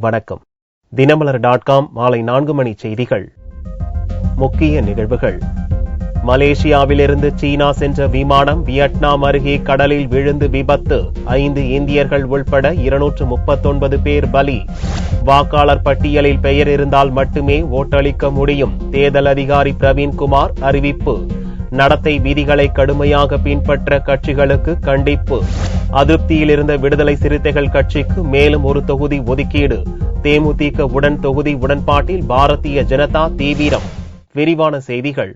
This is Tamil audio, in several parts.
வணக்கம். தினமலர்.com மாலை 4 மணி செய்திகள். முக்கிய நிகழ்வுகள். மலேசியாவிலிருந்து சீனா சென்ற விமானம் வியட்நாம் அருகே கடலில் விழுந்து விபத்து. 5 இந்தியர்கள் உள்பட 239 பேர் பலி. வாக்காளர் பட்டியலில் பெயர் இருந்தால் மட்டுமே ஓட்டளிக்க முடியும். தேர்தல் அதிகாரி பிரவீன்குமார் அறிவிப்பு. நடத்தை விதிகளை கடுமையாக பின்பற்ற கட்சிகளுக்கு கண்டிப்பு. அதிருப்தியில் இருந்த விடுதலை சிறுத்தைகள் கட்சிக்கு மேலும் ஒரு தொகுதி ஒதுக்கீடு. தேமுதிக உடன் தொகுதி உடன்பாட்டில் பாரதிய ஜனதா தீவிரம். விரிவான செய்திகள்.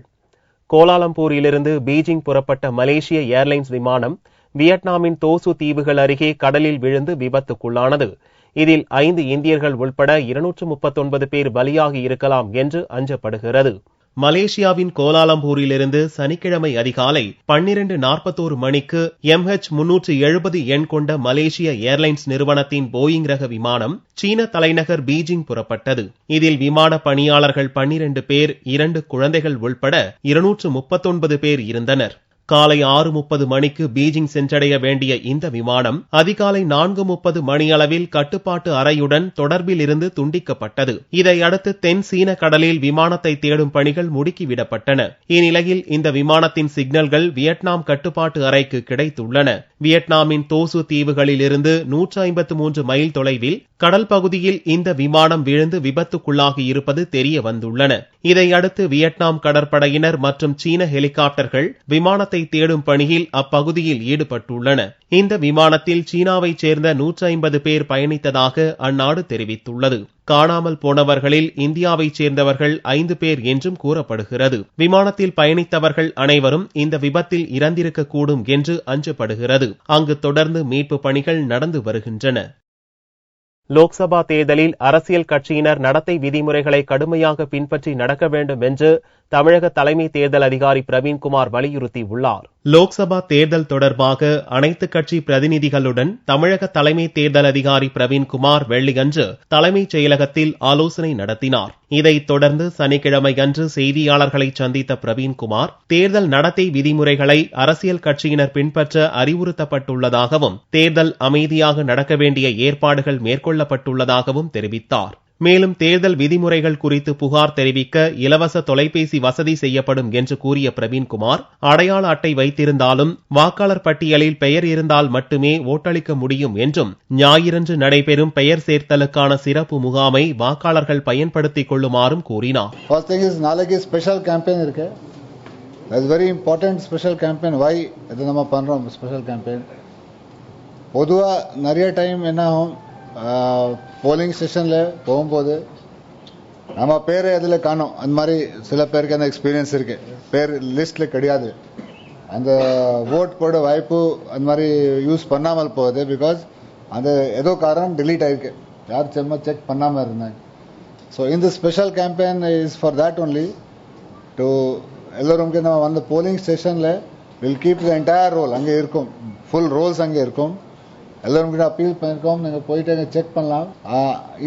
கோலாலம்பூரிலிருந்து பீஜிங் புறப்பட்ட மலேசிய ஏர்லைன்ஸ் விமானம் வியட்நாமின் தோசு தீவுகள் அருகே கடலில் விழுந்து விபத்துக்குள்ளானது. இதில் 5 இந்தியர்கள் உள்பட 239 பேர் பலியாகி இருக்கலாம் என்று அஞ்சப்படுகிறது. மலேசியாவின் கோலாலம்பூரிலிருந்து சனிக்கிழமை அதிகாலை 12:41 மணிக்கு MH370 எண் கொண்ட மலேசிய ஏர்லைன்ஸ் நிறுவனத்தின் போயிங் ரக விமானம் சீன தலைநகர் பீஜிங் புறப்பட்டது. இதில் விமான பணியாளர்கள் 12 பேர், 2 குழந்தைகள் உள்பட 239 பேர் இருந்தனர். காலை 6:30 மணிக்கு பீஜிங் சென்றடைய வேண்டிய இந்த விமானம் அதிகாலை 4:30 மணியளவில் கட்டுப்பாட்டு அறையுடன் தொடர்பில் இருந்து துண்டிக்கப்பட்டது. இதையடுத்து தென் சீன கடலில் விமானத்தை தேடும் பணிகள் முடுக்கிவிடப்பட்டன. இந்நிலையில் இந்த விமானத்தின் சிக்னல்கள் வியட்நாம் கட்டுப்பாட்டு அறைக்கு கிடைத்துள்ளன. வியட்நாமின் தோசு தீவுகளில் இருந்து 153 மைல் தொலைவில் கடல் பகுதியில் இந்த விமானம் விழுந்து விபத்துக்குள்ளாகி இருப்பது தெரிய வந்துள்ளன. இதையடுத்து வியட்நாம் கடற்படையினர் மற்றும் சீன ஹெலிகாப்டர்கள் விமானத்தை தேடும் பணியில் அப்பகுதியில் ஈடுபட்டுள்ளன. இந்த விமானத்தில் சீனாவைச் சேர்ந்த 150 பேர் பயணித்ததாக அந்நாடு தெரிவித்துள்ளது. காணாமல் போனவர்களில் இந்தியாவைச் சேர்ந்தவர்கள் 5 பேர் என்றும் கூறப்படுகிறது. விமானத்தில் பயணித்தவர்கள் அனைவரும் இந்த விபத்தில் இறந்திருக்கக்கூடும் என்று அஞ்சப்படுகிறது. அங்கு தொடர்ந்து மீட்பு பணிகள் நடந்து வருகின்றன. லோக்சபா தேர்தலில் அரசியல் கட்சியினர் நடத்தை விதிமுறைகளை கடுமையாக பின்பற்றி நடக்க வேண்டும் என்று தமிழக தலைமை தேர்தல் அதிகாரி பிரவீன்குமார் வலியுறுத்தியுள்ளார். லோக்சபா தேர்தல் தொடர்பாக அனைத்து கட்சி பிரதிநிதிகளுடன் தமிழக தலைமை தேர்தல் அதிகாரி பிரவீன்குமார் வெள்ளியன்று தலைமைச் செயலகத்தில் ஆலோசனை நடத்தினார். இதைத் தொடர்ந்து சனிக்கிழமை அன்று செய்தியாளர்களை சந்தித்த பிரவீன்குமார் தேர்தல் நடத்தை விதிமுறைகளை அரசியல் கட்சியினர் பின்பற்ற அறிவுறுத்தப்பட்டுள்ளதாகவும் தேர்தல் அமைதியாக நடக்க வேண்டிய ஏற்பாடுகள் மேற்கொள்ளப்பட்டுள்ளதாகவும் தெரிவித்தார். மேலும் தேர்தல் விதிமுறைகள் குறித்து புகார் தெரிவிக்க இலவச தொலைபேசி வசதி செய்யப்படும் என்று கூறிய பிரவீன்குமார், அடையாள அட்டை வைத்திருந்தாலும் வாக்காளர் பட்டியலில் பெயர் இருந்தால் மட்டுமே ஓட்டளிக்க முடியும் என்றும் ஞாயிறன்று நடைபெறும் பெயர் சேர்த்தலுக்கான சிறப்பு முகாமை வாக்காளர்கள் பயன்படுத்திக் கொள்ளுமாறும் கூறினார். நாளைக்கு ஸ்பெஷல் கேம்பெயின் இருக்கு. Very important special campaign. Why இது நம்ம பண்றோம் ஸ்பெஷல் கேம்பெயின். பொதுவா நிறைய டைம் என்ன ஆகும், போலிங் ஸ்டேஷன்ல போகும்போது நம்ம பேரை எதுல காணும், அந்த மாதிரி சில பேருக்கு அந்த எக்ஸ்பீரியன்ஸ் இருக்கு. பேர் லிஸ்ட்ல கிடையாது. அந்த ஓட் போட வாய்ப்பு அந்த மாதிரி யூஸ் பண்ணாமல் போகுது. பிகாஸ் அந்த ஏதோ காரணம் டிலீட் ஆயிருக்கு, யார் செக் பண்ணாம இருந்தாங்க. ஸோ இந்த special campaign is for that only to எல்லோரும் நம்ம வந்து போலிங் ஸ்டேஷன்ல will keep the entire roll அங்கே இருக்கும், ஃபுல் ரோல்ஸ் அங்கே இருக்கும். எல்லாரும் கிட்ட அப்பீல் பண்ணிருக்கோம், நீங்க போயிட்டு அங்கே செக் பண்ணலாம்.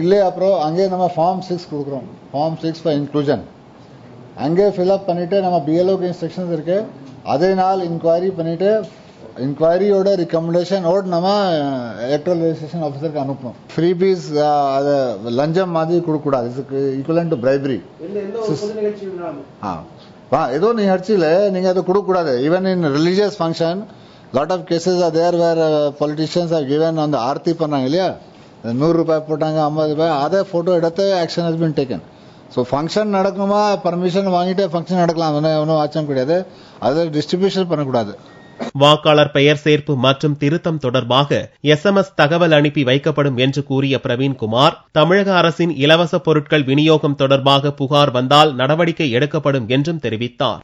இல்லை அப்புறம் அங்கே நம்ம ஃபார்ம் 6 கொடுக்குறோம், ஃபார்ம் 6 ஃபார் இன்க்ளூஷன். அங்கே ஃபில்அப் பண்ணிட்டு நம்ம பிஎல்ஓக்கு இன்ஸ்ட்ரக்ஷன்ஸ் இருக்கு. அதே நாள் இன்கொயரி பண்ணிட்டு இன்கொயரியோட ரிகமெண்டேஷனோட நம்ம எலக்ட்ரல் ரெஜிஸ்ட்ரேஷன் ஆஃபீஸருக்கு அனுப்பணும். ஃப்ரீபீஸ் அதை லஞ்சம் மாதிரி கொடுக்கக்கூடாது. இதுக்கு ஈக்குவலன்ட் டு பிரைபரி. ஏதோ நிகழ்ச்சியில நீங்க அதை கொடுக்கக்கூடாது. Even in religious function lot of cases are there where politicians are given on the aarti பண்ணாங்க இல்லையா, 100 ரூபாய் போட்டாங்க, 50 ரூபாய், அதே போட்டோ எடுத்து action has been taken. So function நடக்குமா பர்மிஷன் வாங்கிட்டு ஃபங்க்ஷன் நடக்கலாம், ஒன்றும் ஆச்சம் கிடையாது. அதில் டிஸ்ட்ரிபியூஷன் பண்ணக்கூடாது. வாக்காளர் பெயர் சேர்ப்பு மற்றும் திருத்தம் தொடர்பாக SMS தகவல் அனுப்பி வைக்கப்படும் என்று கூறிய பிரவீன்குமார், தமிழக அரசின் இலவச பொருட்கள் விநியோகம் தொடர்பாக புகார் வந்தால் நடவடிக்கை எடுக்கப்படும் என்றும் தெரிவித்தார்.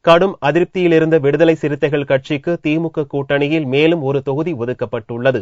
கடும் அதிருப்தியில் இருந்த விடுதலை சிறுத்தைகள் கட்சிக்கு திமுக கூட்டணியில் மேலும் ஒரு தொகுதி ஒதுக்கப்பட்டுள்ளது.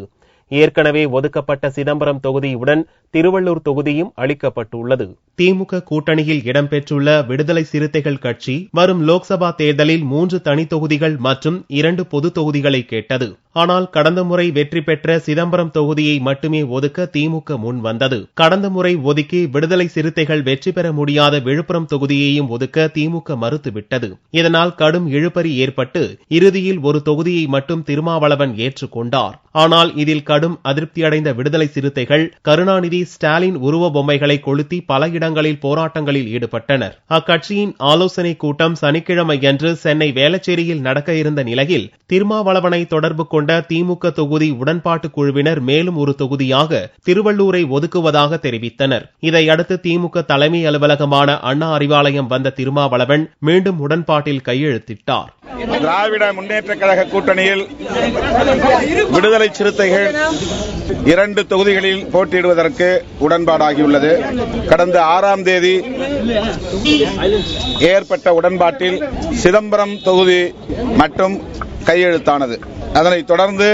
ஏற்கனவே ஒதுக்கப்பட்ட சிதம்பரம் தொகுதியுடன் திருவள்ளூர் தொகுதியும் அளிக்கப்பட்டுள்ளது. திமுக கூட்டணியில் இடம்பெற்றுள்ள விடுதலை சிறுத்தைகள் கட்சி வரும் லோக்சபா தேர்தலில் 3 தனி தொகுதிகள் மற்றும் 2 பொது தொகுதிகளை கேட்டது. ஆனால் கடந்த முறை வெற்றி பெற்ற சிதம்பரம் தொகுதியை மட்டுமே ஒதுக்க திமுக முன் வந்தது. கடந்த முறை ஒதுக்கி விடுதலை சிறுத்தைகள் வெற்றி பெற முடியாத விழுப்புரம் தொகுதியையும் ஒதுக்க திமுக மறுத்துவிட்டது. இதனால் கடும் இழுபறி ஏற்பட்டு இறுதியில் ஒரு தொகுதியை மட்டும் திருமாவளவன் ஏற்றுக்கொண்டார். ஆனால் இதில் கடும் அதிருப்தியடைந்த விடுதலை சிறுத்தைகள் கருணாநிதி, ஸ்டாலின் உருவ பொம்மைகளை கொளுத்தி பல இடங்களில் போராட்டங்களில் ஈடுபட்டனர். அக்கட்சியின் ஆலோசனை கூட்டம் சனிக்கிழமையன்று சென்னை வேளச்சேரியில் நடக்க இருந்த நிலையில் திருமாவளவனை தொடர்பு கொண்ட திமுக தொகுதி உடன்பாட்டு குழுவினர் மேலும் ஒரு தொகுதியாக திருவள்ளூரை ஒதுக்குவதாக தெரிவித்தனர். இதையடுத்து திமுக தலைமை அலுவலகமான அண்ணா அறிவாலயம் வந்த திருமாவளவன் மீண்டும் உடன்பாட்டில் கையெழுத்திட்டார். திராவிட முன்னேற்ற கழக கூட்டணியில் விடுதலை சிறுத்தைகள் 2 தொகுதிகளில் போட்டியிடுவதற்கு உடன்பாடாகியுள்ளது. கடந்த 6ஆம் தேதி ஏற்பட்ட உடன்பாட்டில் சிதம்பரம் தொகுதி மட்டும் கையெழுத்தானது. அதனைத் தொடர்ந்து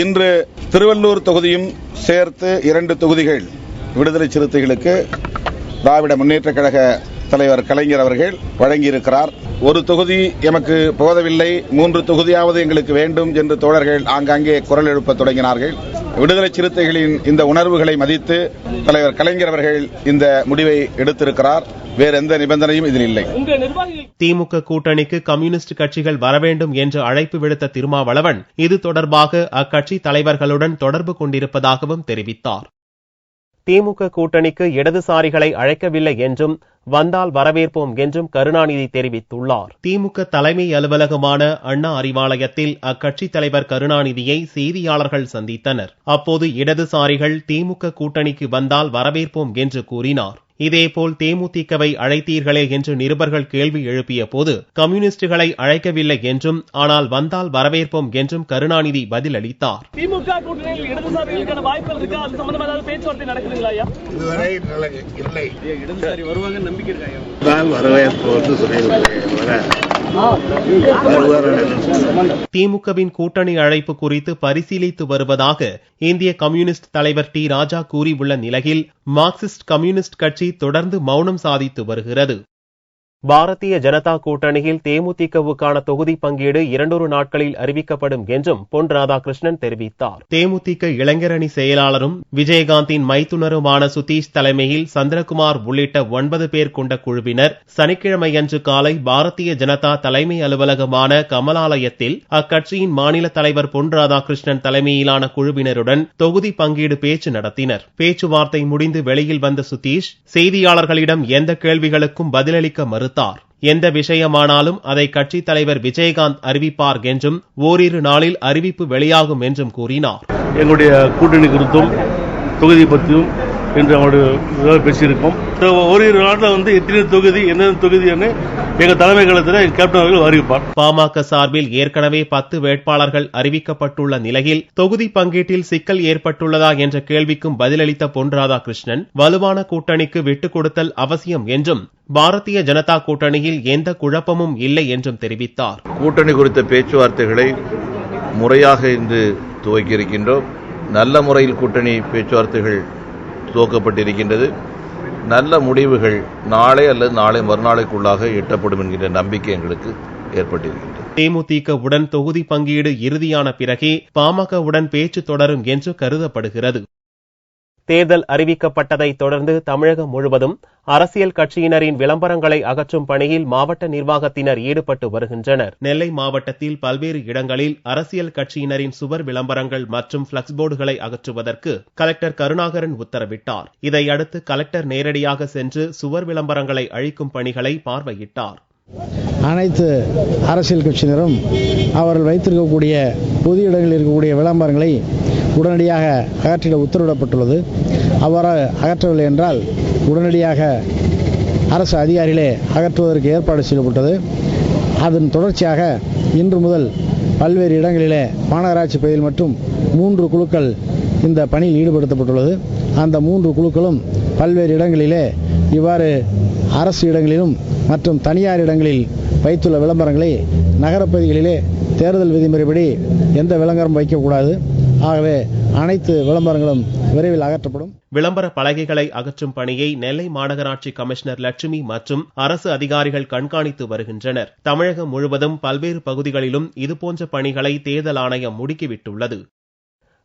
இன்று திருவள்ளூர் தொகுதியும் சேர்த்து 2 தொகுதிகள் விடுதலை சிறுத்தைகளுக்கு திராவிட முன்னேற்ற கழக தலைவர் கலைஞர் அவர்கள் வழங்கியிருக்கிறார். ஒரு தொகுதி எமக்கு போதவில்லை, 3 தொகுதியாவது எங்களுக்கு வேண்டும் என்று தோழர்கள் ஆங்காங்கே குரல் எழுப்ப தொடங்கினார்கள். விடுதலை சிறுத்தைகளின் இந்த உணர்வுகளை மதித்து தலைவர் கலைஞர் அவர்கள் இந்த முடிவை எடுத்திருக்கிறார். வேற எந்த நிபந்தனையும் இதில் இல்லை. திமுக கூட்டணிக்கு கம்யூனிஸ்ட் கட்சிகள் வரவேண்டும் என்று அழைப்பு விடுத்த திருமாவளவன் இது தொடர்பாக அக்கட்சி தலைவர்களுடன் தொடர்பு கொண்டிருப்பதாகவும் தெரிவித்தார். திமுக கூட்டணிக்கு இடதுசாரிகளை அழைக்கவில்லை என்றும் வந்தால் வரவேற்போம் என்றும் கருணாநிதி தெரிவித்துள்ளார். திமுக தலைமை அலுவலகமான அண்ணா அறிவாலயத்தில் அக்கட்சி தலைவர் கருணாநிதியை செய்தியாளர்கள் சந்தித்தனர். அப்போது இடதுசாரிகள் திமுக கூட்டணிக்கு வந்தால் வரவேற்போம் என்று கூறினார். இதேபோல் தேமுதிகவை அழைத்தீர்களே என்று நிருபர்கள் கேள்வி எழுப்பிய போது கம்யூனிஸ்டுகளை அழைக்கவில்லை என்றும் ஆனால் வந்தால் வரவேற்போம் என்றும் கருணாநிதி பதிலளித்தார். திமுக கூட்டணியில் இடதுசாரிகளுக்கான வாய்ப்புகள் இருக்கா? அது சம்பந்தமா ஏதாவது பேச்சுவார்த்தை நடக்குதுங்களா? இதுவரை இல்லை. இடதுசாரி வருவாங்க நம்பிக்கை இருக்காங்க. திமுகவின் கூட்டணி அழைப்பு குறித்து பரிசீலித்து வருவதாக இந்திய கம்யூனிஸ்ட் தலைவர் டி. ராஜா கூறியுள்ள நிலையில் மார்க்சிஸ்ட் கம்யூனிஸ்ட் கட்சி தொடர்ந்து மௌனம் சாதித்து வருகிறது. பாரதிய ஜனதா கூட்டணியில் தேமுதிகவுக்கான தொகுதி பங்கீடு 200 நாட்களில் அறிவிக்கப்படும் என்றும் பொன் ராதாகிருஷ்ணன் தெரிவித்தார். தேமுதிக இளைஞரணி செயலாளரும் விஜயகாந்தின் மைத்துனருமான சுதீஷ் தலைமையில் சந்திரகுமார் உள்ளிட்ட 9 பேர் கொண்ட குழுவினர் சனிக்கிழமையன்று காலை பாரதிய ஜனதா தலைமை அலுவலகமான கமலாலயத்தில் அக்கட்சியின் மாநில தலைவர் பொன் ராதாகிருஷ்ணன் தலைமையிலான குழுவினருடன் தொகுதி பங்கீடு பேச்சு நடத்தினர். பேச்சுவார்த்தை முடிந்து வெளியில் வந்த சுதீஷ் செய்தியாளர்களிடம் எந்த கேள்விகளுக்கும் பதிலளிக்க மறுத்தார். எந்த விஷயமானாலும் அதை கட்சி தலைவர் விஜயகாந்த் அறிவிப்பார் என்றும் ஓரிரு நாளில் அறிவிப்பு வெளியாகும் என்றும் கூறினார். எங்களுடைய கூட்டணி குறித்தும் தொகுதி பற்றியும் என்று அவருடைய பேசியிருக்கோம். ஓரிரு நாட்டில் எத்தனை தொகுதி எந்தெந்த தொகுதி எங்க தலைமை கழகத்தில் கேப்டன் அவர்கள் அறிவிப்பார். பாமக சார்பில் ஏற்கனவே 10 வேட்பாளர்கள் அறிவிக்கப்பட்டுள்ள நிலையில் தொகுதி பங்கீட்டில் சிக்கல் ஏற்பட்டுள்ளதா என்ற கேள்விக்கும் பதிலளித்த பொன் ராதாகிருஷ்ணன் வலுவான கூட்டணிக்கு விட்டுக் கொடுத்தல் அவசியம் என்றும் பாரதிய ஜனதா கூட்டணியில் எந்த குழப்பமும் இல்லை என்றும் தெரிவித்தார். கூட்டணி குறித்த பேச்சுவார்த்தைகளை முறையாக இன்று துவக்கியிருக்கின்றோம். நல்ல முறையில் கூட்டணி பேச்சுவார்த்தைகள் துவக்கப்பட்டிருக்கின்றது. நல்ல முடிவுகள் நாளை அல்லது நாளை மறுநாளைக்குள்ளாக எட்டப்படும் என்கின்ற நம்பிக்கை எங்களுக்கு ஏற்பட்டிருக்கின்றது. தேமுதிகவுடன் தொகுதி பங்கீடு இறுதியான பிறகே பாமகவுடன் பேச்சு தொடரும் என்று கருதப்படுகிறது. தேர்தல் அறிவிக்கப்பட்டதை தொடர்ந்து தமிழகம் முழுவதும் அரசியல் கட்சியினரின் விளம்பரங்களை அகற்றும் பணியில் மாவட்ட நிர்வாகத்தினர் ஈடுபட்டு வருகின்றனர். நெல்லை மாவட்டத்தில் பல்வேறு இடங்களில் அரசியல் கட்சியினரின் சுவர் விளம்பரங்கள் மற்றும் பிளக்ஸ் போர்டுகளை அகற்றுவதற்கு கலெக்டர் கருணாகரன் உத்தரவிட்டார். இதையடுத்து கலெக்டர் நேரடியாக சென்று சுவர் விளம்பரங்களை அழிக்கும் பணிகளை பார்வையிட்டார். அனைத்து அரசியல் கட்சியினரும் அவர்கள் வைத்திருக்கக்கூடிய பொது இடங்களில் இருக்கக்கூடிய விளம்பரங்களை உடனடியாக அகற்றிட உத்தரவிடப்பட்டுள்ளது. அவ்வாறு அகற்றவில்லை என்றால் உடனடியாக அரசு அதிகாரிகளே அகற்றுவதற்கு ஏற்பாடு செய்யப்பட்டது. அதன் தொடர்ச்சியாக இன்று முதல் பல்வேறு இடங்களிலே மாநகராட்சி பகுதியில் மட்டும் 3 குழுக்கள் இந்த பணியில் ஈடுபடுத்தப்பட்டுள்ளது. அந்த 3 குழுக்களும் பல்வேறு இடங்களிலே இவ்வாறு அரசு இடங்களிலும் மற்றும் தனியார் இடங்களில் வைத்துள்ள விளம்பரங்களை நகரப்பகுதிகளிலே தேர்தல் விதிமுறைப்படி எந்த விளம்பரம் வைக்கக்கூடாது. ஆகவே அனைத்து விளம்பரங்களும் விரைவில் அகற்றப்படும். விளம்பர பலகைகளை அகற்றும் பணியை நெல்லை மாநகராட்சி கமிஷனர் லட்சுமி மற்றும் அரசு அதிகாரிகள் கண்காணித்து வருகின்றனர். தமிழகம் முழுவதும் பல்வேறு பகுதிகளிலும் இதுபோன்ற பணிகளை தேர்தல் ஆணையம் முடுக்கிவிட்டுள்ளது.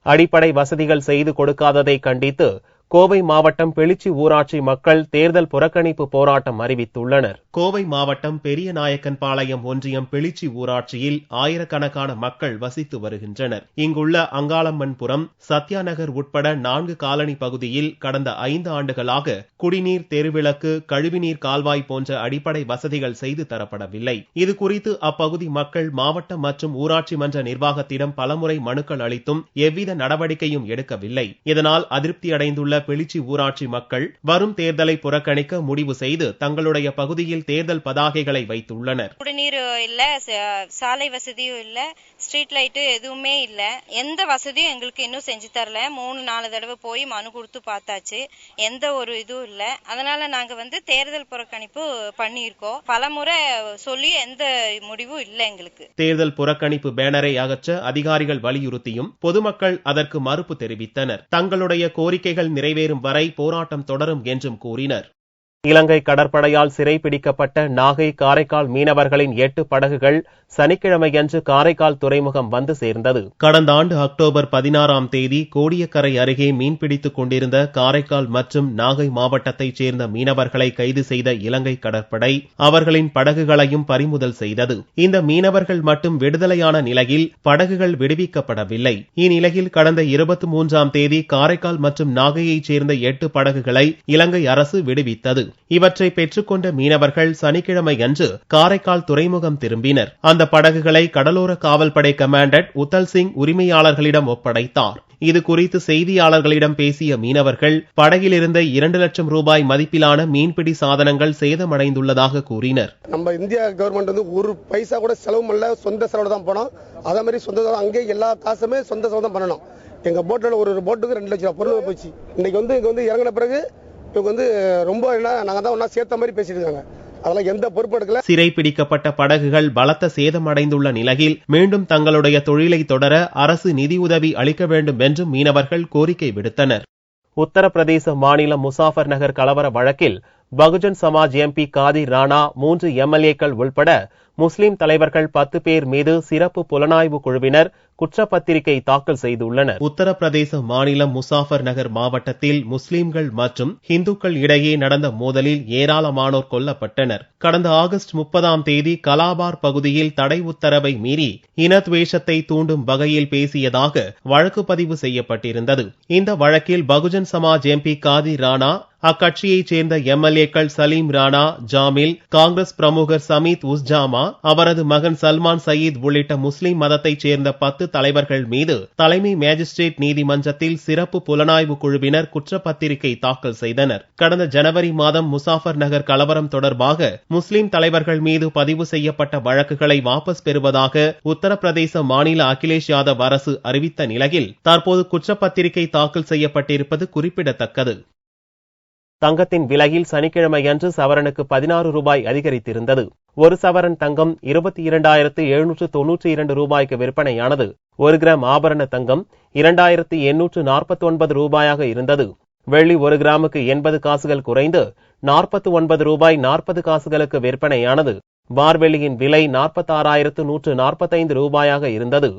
அடிப்படை வசதிகள் செய்து கொடுக்காததை கண்டித்து கோவை மாவட்டம் பெளிச்சி ஊராட்சி மக்கள் தேர்தல் புறக்கணிப்பு போராட்டம் அறிவித்துள்ளனர். கோவை மாவட்டம் பெரியநாயக்கன்பாளையம் ஒன்றியம் பெளிச்சி ஊராட்சியில் ஆயிரக்கணக்கான மக்கள் வசித்து வருகின்றனர். இங்குள்ள அங்காளம்மன்புரம், சத்யா நகர் உட்பட 4 காலனி பகுதியில் கடந்த 5 ஆண்டுகளாக குடிநீர், தெருவிளக்கு, கழிவுநீர் கால்வாய் போன்ற அடிப்படை வசதிகள் செய்து தரப்படவில்லை. இதுகுறித்து அப்பகுதி மக்கள் மாவட்ட மற்றும் ஊராட்சி மன்ற நிர்வாகத்திடம் பலமுறை மனுக்கள் அளித்தும் எவ்வித நடவடிக்கையும் எடுக்கவில்லை. இதனால் அதிருப்தி அடைந்துள்ள பெளிச்சி ஊராட்சி மக்கள் வரும் தேர்தலை புறக்கணிக்க முடிவு செய்து தங்களுடைய பகுதியில் தேர்தல் பதாகைகளை வைத்துள்ளனர். குடிநீர் இல்ல, சாலை வசதியும் இல்ல, ஸ்ட்ரீட் லைட் எதுவுமே இல்ல, எந்த வசதியும் எங்களுக்கு இன்னும் செஞ்சு தரல. 3-4 தடவை போய் மனு கொடுத்து பார்த்தாச்சு, எந்த ஒரு இதுவும் இல்ல. அதனால நாங்க தேர்தல் புறக்கணிப்பு பண்ணியிருக்கோம். பலமுறை சொல்லி எந்த முடிவும் இல்ல எங்களுக்கு. தேர்தல் புறக்கணிப்பு பேனரை அகற்ற அதிகாரிகள் வலியுறுத்தியும் பொதுமக்கள் அதற்கு மறுப்பு தெரிவித்தனர். தங்களுடைய கோரிக்கைகள் நிறைவேறும் வரை போராட்டம் தொடரும் என்றும் கூறினர். இலங்கை கடற்படையால் சிறைப்பிடிக்கப்பட்ட நாகை, காரைக்கால் மீனவர்களின் 8 படகுகள் சனிக்கிழமையன்று காரைக்கால் துறைமுகம் வந்து சேர்ந்தது. கடந்த ஆண்டு அக்டோபர் 16ஆம் தேதி கோடியக்கரை அருகே மீன்பிடித்துக் கொண்டிருந்த காரைக்கால் மற்றும் நாகை மாவட்டத்தைச் சேர்ந்த மீனவர்களை கைது செய்த இலங்கை கடற்படை அவர்களின் படகுகளையும் பறிமுதல் செய்தது. இந்த மீனவர்கள் மட்டும் விடுதலையான நிலையில் படகுகள் விடுவிக்கப்படவில்லை. இந்நிலையில் கடந்த 23ஆம் தேதி காரைக்கால் மற்றும் நாகையைச் சேர்ந்த 8 படகுகளை இலங்கை அரசு விடுவித்தது. இவற்றை பெற்றுக்கொண்ட மீனவர்கள் சனிக்கிழமை அன்று காரைக்கால் துறைமுகம் திரும்பினர். அந்த படகுகளை கடலோர காவல்படை கமாண்டன்ட் உத்தல் சிங் உரிமையாளர்களிடம் ஒப்படைத்தார். இது குறித்து செய்தியாளர்களிடம் பேசிய மீனவர்கள் படகில் இருந்த 2 லட்சம் ரூபாய் மதிப்பிலான மீன்பிடி சாதனங்கள் சேதமடைந்துள்ளதாக கூறினர். நம்ம இந்தியா கவர்மெண்ட் ஒரு பைசா கூட செலவு பண்ணல, சொந்த செலவு தான் போனோம். அதே மாதிரி சொந்த அங்கே எல்லா காசுமே சொந்த செலவு தான் பண்ணணும். எங்க போட்டில் ஒரு போட்டுக்கு 2 லட்சம் பொருள் போச்சு. இன்னைக்கு இங்க இறங்கின பிறகு இவங்க ரொம்ப நாங்க தான் ஒன்னா சேர்த்த மாதிரி பேசிட்டு இருக்காங்க. அதெல்லாம் எந்த பொறுப்பு எடுக்கல. சிறைப்பிடிக்கப்பட்ட படகுகள் பலத்த சேதமடைந்துள்ள நிலையில் மீண்டும் தங்களுடைய தொழிலை தொடர அரசு நிதியுதவி அளிக்க வேண்டும் என்றும் மீனவர்கள் கோரிக்கை விடுத்தனர். உத்தரப்பிரதேச மாநிலம் முசாஃபர் நகர் கலவர வழக்கில் பகுஜன் சமாஜ் எம்பி காதிர் ராணா, 3 எம்எல்ஏக்கள் உள்பட முஸ்லிம் தலைவர்கள் 10 பேர் மீது சிறப்பு புலனாய்வு குழுவினர் குற்றப்பத்திரிகை தாக்கல் செய்துள்ளனர். உத்தரப்பிரதேச மாநிலம் முசாஃபர் நகர் மாவட்டத்தில் முஸ்லிம்கள் மற்றும் இந்துக்கள் இடையே நடந்த மோதலில் ஏராளமானோர் கொல்லப்பட்டனர். கடந்த ஆகஸ்ட் 30ஆம் தேதி கலாபார் பகுதியில் தடை உத்தரவை மீறி இனத்வேஷத்தை தூண்டும் வகையில் பேசியதாக வழக்கு பதிவு செய்யப்பட்டிருந்தது. இந்த வழக்கில் பகுஜன் சமாஜ் எம்பி காதிர் ராணா, அக்கட்சியைச் சேர்ந்த எம்எல்ஏக்கள் சலீம் ராணா, ஜாமில், காங்கிரஸ் பிரமுகர் சமீத் உஸ்ஜாமா, அவரது மகன் சல்மான் சயீத் உள்ளிட்ட முஸ்லிம் மதத்தைச் சேர்ந்த 10 தலைவர்கள் மீது தலைமை மேஜிஸ்ட்ரேட் நீதிமன்றத்தில் சிறப்பு புலனாய்வு குழுவினர் குற்றப்பத்திரிகை தாக்கல் செய்தனர். கடந்த ஜனவரி மாதம் முசாஃபர் நகர் கலவரம் தொடர்பாக முஸ்லிம் தலைவர்கள் மீது பதிவு செய்யப்பட்ட வழக்குகளை வாபஸ் பெறுவதாக உத்தரப்பிரதேச மாநில அகிலேஷ் யாதவ் அரசு அறிவித்த நிலையில் தற்போது குற்றப்பத்திரிகை தாக்கல் செய்யப்பட்டிருப்பது குறிப்பிடத்தக்கது. தங்கத்தின் விலையில் சனிக்கிழமையன்று சவரனுக்கு 16 ரூபாய் அதிகரித்திருந்தது. ஒரு சவரன் தங்கம் 22,792 ரூபாய்க்கு விற்பனையானது. 1 கிராம் ஆபரண தங்கம் 2,849 ரூபாயாக இருந்தது. வெள்ளி 1 கிராமுக்கு 80 காசுகள் குறைந்து 49 ரூபாய் 40 காசுகளுக்கு விற்பனையானது. பார்வெள்ளியின் விலை 46,145 ரூபாயாக இருந்தது.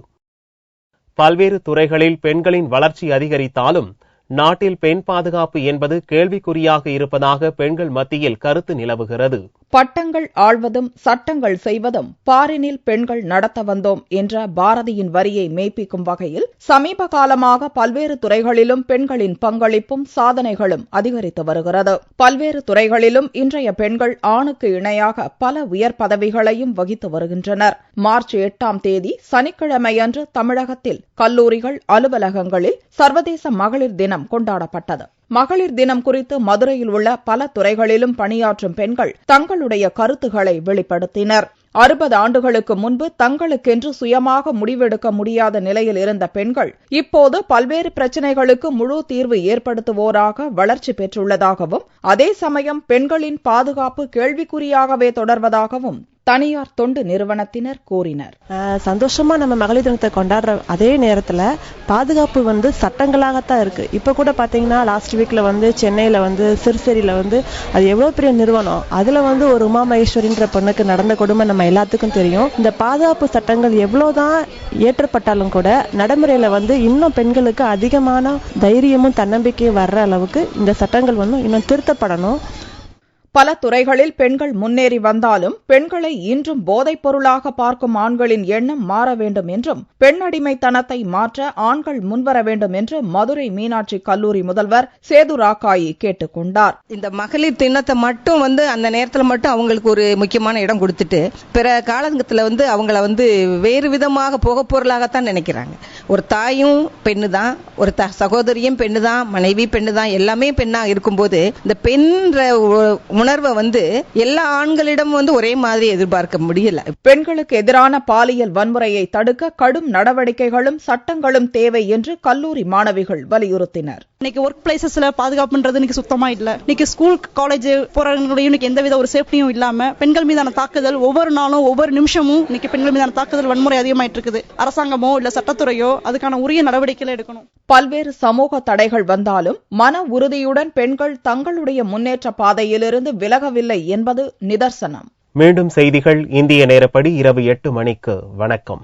பல்வேறு துறைகளில் பெண்களின் வளர்ச்சி அதிகரித்தாலும் நாட்டில் பெண் பாதுகாப்பு என்பது கேள்விக்குறியாக இருப்பதாக பெண்கள் மத்தியில் கருத்து நிலவுகிறது. பட்டங்கள் ஆள்வதும் சட்டங்கள் செய்வதும் பாரினில் பெண்கள் நடத்த வந்தோம் என்ற பாரதியின் வரியை மெய்ப்பிக்கும் வகையில் சமீப காலமாக பல்வேறு துறைகளிலும் பெண்களின் பங்களிப்பும் சாதனைகளும் அதிகரித்து வருகிறது. பல்வேறு துறைகளிலும் இன்றைய பெண்கள் ஆணுக்கு இணையாக பல உயர் பதவிகளையும் வகித்து வருகின்றனர். மார்ச் 8ஆம் தேதி சனிக்கிழமையன்று தமிழகத்தில் கல்லூரிகள், அலுவலகங்களில் சர்வதேச மகளிர் தினம் கொண்டாடப்பட்டது. மகளிர் தினம் குறித்து மதுரையில் உள்ள பல துறைகளிலும் பணியாற்றும் பெண்கள் தங்களுடைய கருத்துக்களை வெளிப்படுத்தினர். 60 ஆண்டுகளுக்கு முன்பு தங்களுக்கென்று சுயமாக முடிவெடுக்க முடியாத நிலையில் இருந்த பெண்கள் இப்போது பல்வேறு பிரச்சினைகளுக்கு முழு தீர்வு ஏற்படுத்துவோராக வளர்ச்சி பெற்றுள்ளதாகவும், அதே சமயம் பெண்களின் பாதுகாப்பு கேள்விக்குறியாகவே தொடர்வதாகவும் தனியார் தொண்டு நிறுவனத்தினர் கூறினர். சந்தோஷமா நம்ம மகளிர் தினத்தை கொண்டாடுற அதே நேரத்துல பாதுகாப்பு சட்டங்களாகத்தான் இருக்கு. இப்ப கூட பாத்தீங்கன்னா லாஸ்ட் வீக்ல சென்னையில சிறுசேரியில அது எவ்வளவு பெரிய நிறுவனம், அதுல ஒரு உமா மகேஸ்வரின்ற பொண்ணுக்கு நடந்த கொடுமை நம்ம எல்லாத்துக்கும் தெரியும். இந்த பாதுகாப்பு சட்டங்கள் எவ்வளவுதான் ஏற்றப்பட்டாலும் கூட நடைமுறையில இன்னும் பெண்களுக்கு அதிகமான தைரியமும் தன்னம்பிக்கையும் வர்ற அளவுக்கு இந்த சட்டங்கள் இன்னும் திருத்தப்படணும். பல துறைகளில் பெண்கள் முன்னேறி வந்தாலும் பெண்களை இன்றும் போதைப் பொருளாக பார்க்கும் ஆண்களின் எண்ணம் மாற வேண்டும் என்றும் பெண் அடிமைத்தனத்தை மாற்ற ஆண்கள் முன்வர வேண்டும் என்று மதுரை மீனாட்சி கல்லூரி முதல்வர் சேது ராக்காயி கேட்டுக் கொண்டார். இந்த மகளிர் தினத்தை மட்டும் அந்த நேரத்தில் மட்டும் அவங்களுக்கு ஒரு முக்கியமான இடம் கொடுத்துட்டு பிற காலங்கத்தில் அவங்கள வேறு விதமாக போக பொருளாகத்தான் நினைக்கிறாங்க. ஒரு தாயும் பெண்ணு தான், ஒரு சகோதரியும் பெண்ணு தான், மனைவி பெண்ணு தான், எல்லாமே பெண்ணா இருக்கும்போது இந்த பெண்ற உணர்வை எல்லா ஆண்களிடம் ஒரே மாதிரி எதிர்பார்க்க முடியல. பெண்களுக்கு எதிரான பாலியல் வன்முறையை தடுக்க கடும் நடவடிக்கைகளும் சட்டங்களும் தேவை என்று கல்லூரி மாணவிகள் வலியுறுத்தினர். இன்னைக்கு ஒர்க் பிளேசஸ்ல பாதுகாப்புன்றது இன்னைக்கு சுத்தமா இல்ல. இன்னைக்கு ஸ்கூல் காலேஜ் போறவங்களையும் இன்னைக்கு எந்தவித ஒரு சேஃப்டியும் இல்லாம பெண்கள் மீதான தாக்குதல் ஒவ்வொரு நாளும் ஒவ்வொரு நிமிஷமும் இன்னைக்கு பெண்கள் மீதான தாக்குதல் வன்முறை அதிகமாயிட்டு இருக்குது. அரசாங்கமோ இல்ல சட்டத்துறையோ அதுக்கான உரிய நடவடிக்கைகளை எடுக்கணும். பல்வேறு சமூக தடைகள் வந்தாலும் மன உறுதியுடன் பெண்கள் தங்களுடைய முன்னேற்ற பாதையிலிருந்து விலகவில்லை என்பது நிதர்சனம். மீண்டும் செய்திகள் இந்திய நேரப்படி இரவு 8 மணிக்கு. வணக்கம்.